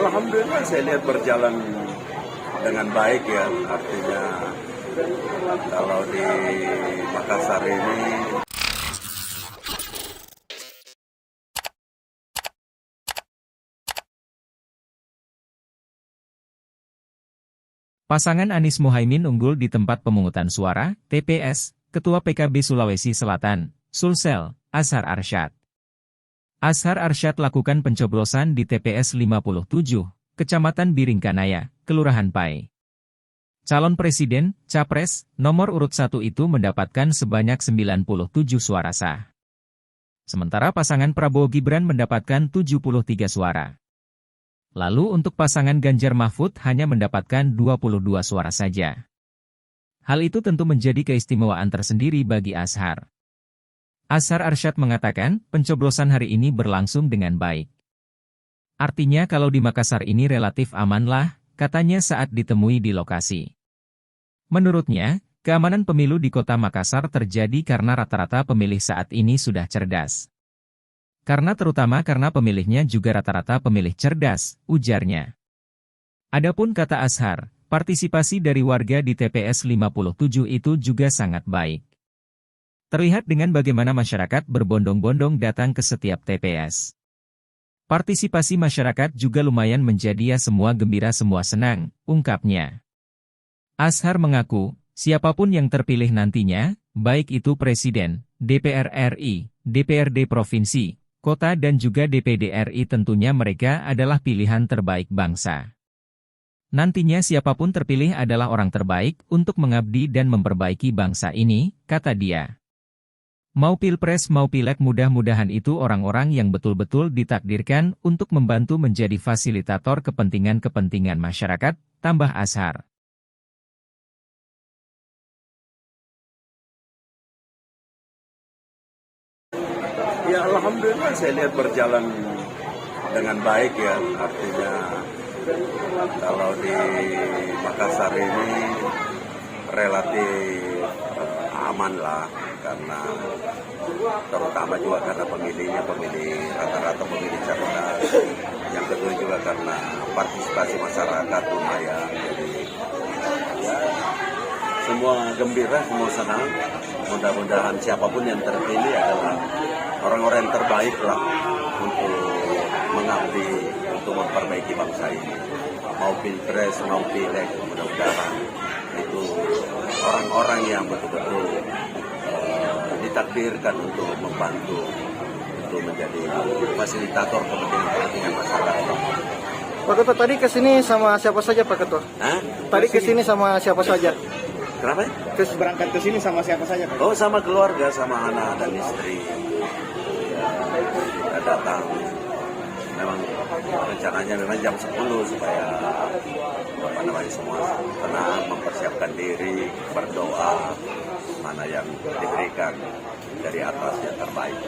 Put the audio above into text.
alhamdulillah saya lihat berjalan dengan baik ya. Artinya kalau di Makassar ini pasangan Anies Mohaimin unggul di tempat pemungutan suara, TPS, Ketua PKB Sulawesi Selatan, Sulsel, Azhar Arsyad. Azhar Arsyad lakukan pencoblosan di TPS 57, Kecamatan Biringkanaya, Kelurahan Pai. Calon Presiden, Capres, nomor urut 1 itu mendapatkan sebanyak 97 suara sah. Sementara pasangan Prabowo Gibran mendapatkan 73 suara. Lalu untuk pasangan Ganjar Mahfud hanya mendapatkan 22 suara saja. Hal itu tentu menjadi keistimewaan tersendiri bagi Azhar. Azhar Arsyad mengatakan, pencoblosan hari ini berlangsung dengan baik. Artinya kalau di Makassar ini relatif aman lah, katanya saat ditemui di lokasi. Menurutnya, keamanan pemilu di kota Makassar terjadi karena rata-rata pemilih saat ini sudah cerdas. Karena pemilihnya juga rata-rata pemilih cerdas, ujarnya. Adapun kata Azhar, partisipasi dari warga di TPS 57 itu juga sangat baik. Terlihat dengan bagaimana masyarakat berbondong-bondong datang ke setiap TPS. Partisipasi masyarakat juga lumayan menjadi ya semua gembira semua senang, ungkapnya. Azhar mengaku, siapapun yang terpilih nantinya, baik itu Presiden, DPR RI, DPRD Provinsi, Kota dan juga DPD RI tentunya mereka adalah pilihan terbaik bangsa. Nantinya siapapun terpilih adalah orang terbaik untuk mengabdi dan memperbaiki bangsa ini, kata dia. Mau pilpres mau pileg mudah-mudahan itu orang-orang yang betul-betul ditakdirkan untuk membantu menjadi fasilitator kepentingan-kepentingan masyarakat, tambah Azhar. ya alhamdulillah saya lihat berjalan dengan baik ya. Artinya kalau di Makassar ini relatif aman lah, karena terutama juga karena pemilihnya rata-rata pemilih cerdas. Yang kedua juga karena partisipasi masyarakat lumayan. Jadi ya, semua gembira, semua senang. Mudah-mudahan siapapun yang terpilih adalah orang-orang yang terbaik lah untuk mengabdi, untuk memperbaiki bangsa ini. Mau pilpres, mau pileg, mudah-mudahan itu orang-orang yang betul-betul ditakdirkan untuk membantu, untuk menjadi fasilitator kepentingan masyarakat. Pak Ketua, tadi kesini sama siapa saja Pak Ketua? Hah? Tadi kesini sama siapa saja? Kenapa? Berangkat ke sini sama siapa saja Pak? Oh, sama keluarga, sama anak dan istri. Ya, kita datang. Memang rencananya memang jam 10 supaya semua tenang, mempersiapkan diri, berdoa, mana yang diberikan dari atas yang terbaik.